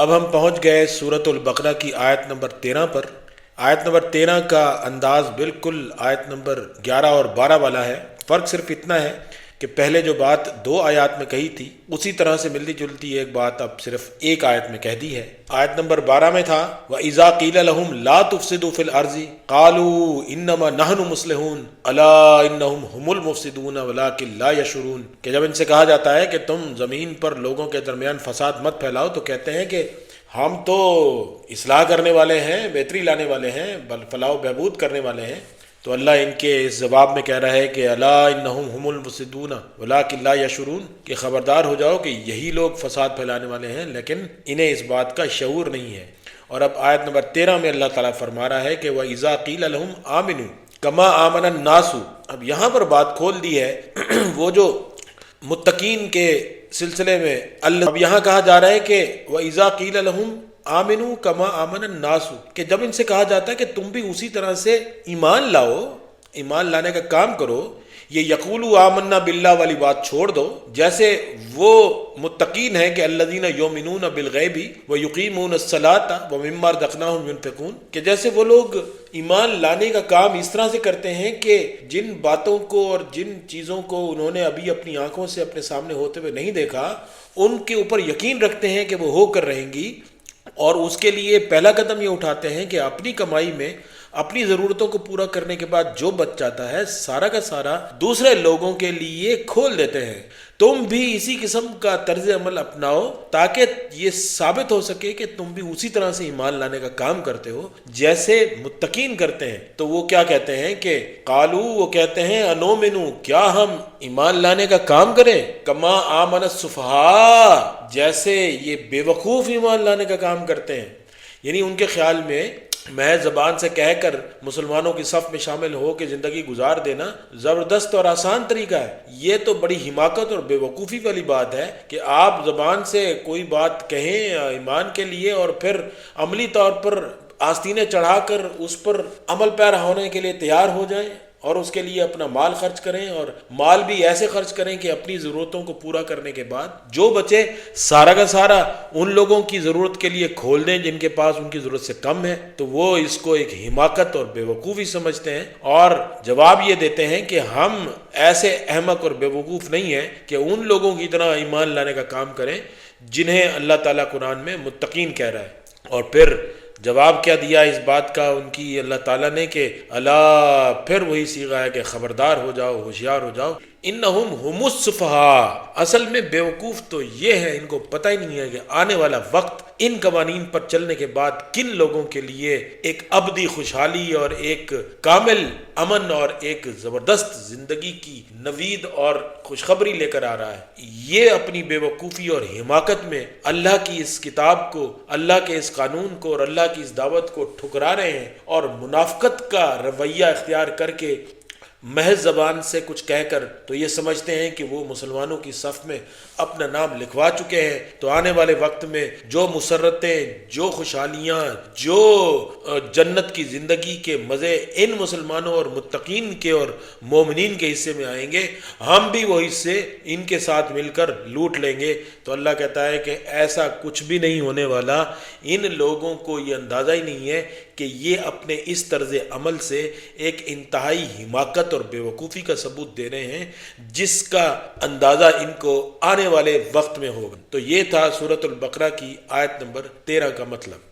اب ہم پہنچ گئے سورۃ البقرہ کی آیت نمبر 13 پر۔ آیت نمبر 13 کا انداز بالکل آیت نمبر 11 اور 12 والا ہے۔ فرق صرف اتنا ہے کہ پہلے جو بات 2 آیات میں کہی تھی اسی طرح سے ملتی جلتی ایک بات اب صرف ایک آیت میں کہہ دی ہے۔ آیت نمبر 12 میں تھا وَإِذَا قِيلَ لَهُمْ لَا تُفْسِدُوا فِي الْأَرْضِ قَالُوا إِنَّمَا نَحْنُ مُصْلِحُونَ أَلَا إِنَّهُمْ هُمُ الْمُفْسِدُونَ وَلَكِنْ لَا يَشْعُرُونَ کہ جب ان سے کہا جاتا ہے کہ تم زمین پر لوگوں کے درمیان فساد مت پھیلاؤ تو کہتے ہیں کہ ہم تو اصلاح کرنے والے ہیں، بہتری لانے والے ہیں، فلاح و بہبود کرنے والے ہیں۔ تو اللہ ان کے اس جواب میں کہہ رہا ہے کہ الا انہم هم المفسدون ولکن لا یشعرون کہ خبردار ہو جاؤ کہ یہی لوگ فساد پھیلانے والے ہیں لیکن انہیں اس بات کا شعور نہیں ہے۔ اور اب آیت نمبر 13 میں اللہ تعالیٰ فرما رہا ہے کہ وَإِذَا قِيلَ لَهُمْ آمِنُوا كَمَا آمَنَ النَّاسُ۔ اب یہاں پر بات کھول دی ہے وہ جو متقین کے سلسلے میں اب یہاں کہا جا رہا ہے کہ وَإِذَا قِيلَ لَهُمْ آمنو کما آمن الناس کہ جب ان سے کہا جاتا ہے کہ تم بھی اسی طرح سے ایمان لاؤ، ایمان لانے کا کام کرو، یہ یقولوا آمنا باللہ والی بات چھوڑ دو، جیسے وہ متقین ہیں کہ الذین یؤمنون بالغیب ویقیمون الصلاۃ ومما رزقناہم ینفقون کہ جیسے وہ لوگ ایمان لانے کا کام اس طرح سے کرتے ہیں کہ جن باتوں کو اور جن چیزوں کو انہوں نے ابھی اپنی آنکھوں سے اپنے سامنے ہوتے ہوئے نہیں دیکھا ان کے اوپر یقین رکھتے ہیں کہ وہ ہو کر رہیں گی، اور اس کے لیے پہلا قدم یہ اٹھاتے ہیں کہ اپنی کمائی میں اپنی ضرورتوں کو پورا کرنے کے بعد جو بچ جاتا ہے سارا کا سارا دوسرے لوگوں کے لیے کھول دیتے ہیں۔ تم بھی اسی قسم کا طرز عمل اپناؤ تاکہ یہ ثابت ہو سکے کہ تم بھی اسی طرح سے ایمان لانے کا کام کرتے ہو جیسے متقین کرتے ہیں۔ تو وہ کیا کہتے ہیں کہ قالو وہ کہتے ہیں انومنو کیا ہم ایمان لانے کا کام کریں کما آمن السفہاء جیسے یہ بے وقوف ایمان لانے کا کام کرتے ہیں، یعنی ان کے خیال میں محض زبان سے کہہ کر مسلمانوں کی صف میں شامل ہو کے زندگی گزار دینا زبردست اور آسان طریقہ ہے۔ یہ تو بڑی حماقت اور بے وقوفی والی بات ہے کہ آپ زبان سے کوئی بات کہیں ایمان کے لیے اور پھر عملی طور پر آستینیں چڑھا کر اس پر عمل پیرا ہونے کے لیے تیار ہو جائیں اور اس کے لیے اپنا مال خرچ کریں، اور مال بھی ایسے خرچ کریں کہ اپنی ضرورتوں کو پورا کرنے کے بعد جو بچے سارا کا سارا ان لوگوں کی ضرورت کے لیے کھول دیں جن کے پاس ان کی ضرورت سے کم ہے، تو وہ اس کو ایک حماقت اور بے وقوفی سمجھتے ہیں، اور جواب یہ دیتے ہیں کہ ہم ایسے احمق اور بے وقوف نہیں ہیں کہ ان لوگوں کی طرح ایمان لانے کا کام کریں جنہیں اللہ تعالیٰ قرآن میں متقین کہہ رہا ہے۔ اور پھر جواب کیا دیا اس بات کا ان کی اللہ تعالیٰ نے کہ اللہ، پھر وہی صیغہ ہے کہ خبردار ہو جاؤ، ہوشیار ہو جاؤ، انہم ہم السفہاء اصل میں بے وقوف تو یہ ہے ان کو پتہ ہی نہیں ہے کہ آنے والا وقت ان قوانین پر چلنے کے بعد کن لوگوں کے لیے ایک ابدی خوشحالی اور ایک کامل امن اور ایک زبردست زندگی کی نوید اور خوشخبری لے کر آ رہا ہے۔ یہ اپنی بے وقوفی اور حماقت میں اللہ کی اس کتاب کو، اللہ کے اس قانون کو اور اللہ کی اس دعوت کو ٹھکرا رہے ہیں، اور منافقت کا رویہ اختیار کر کے محض زبان سے کچھ کہہ کر تو یہ سمجھتے ہیں کہ وہ مسلمانوں کی صف میں اپنا نام لکھوا چکے ہیں، تو آنے والے وقت میں جو مسرتیں، جو خوشحالیاں، جو جنت کی زندگی کے مزے ان مسلمانوں اور متقین کے اور مومنین کے حصے میں آئیں گے، ہم بھی وہ حصے ان کے ساتھ مل کر لوٹ لیں گے۔ تو اللہ کہتا ہے کہ ایسا کچھ بھی نہیں ہونے والا، ان لوگوں کو یہ اندازہ ہی نہیں ہے کہ یہ اپنے اس طرز عمل سے ایک انتہائی حماقت اور بے وقوفی کا ثبوت دے رہے ہیں جس کا اندازہ ان کو آنے والے وقت میں ہوگا۔ تو یہ تھا سورۃ البقرہ کی آیت نمبر 13 کا مطلب۔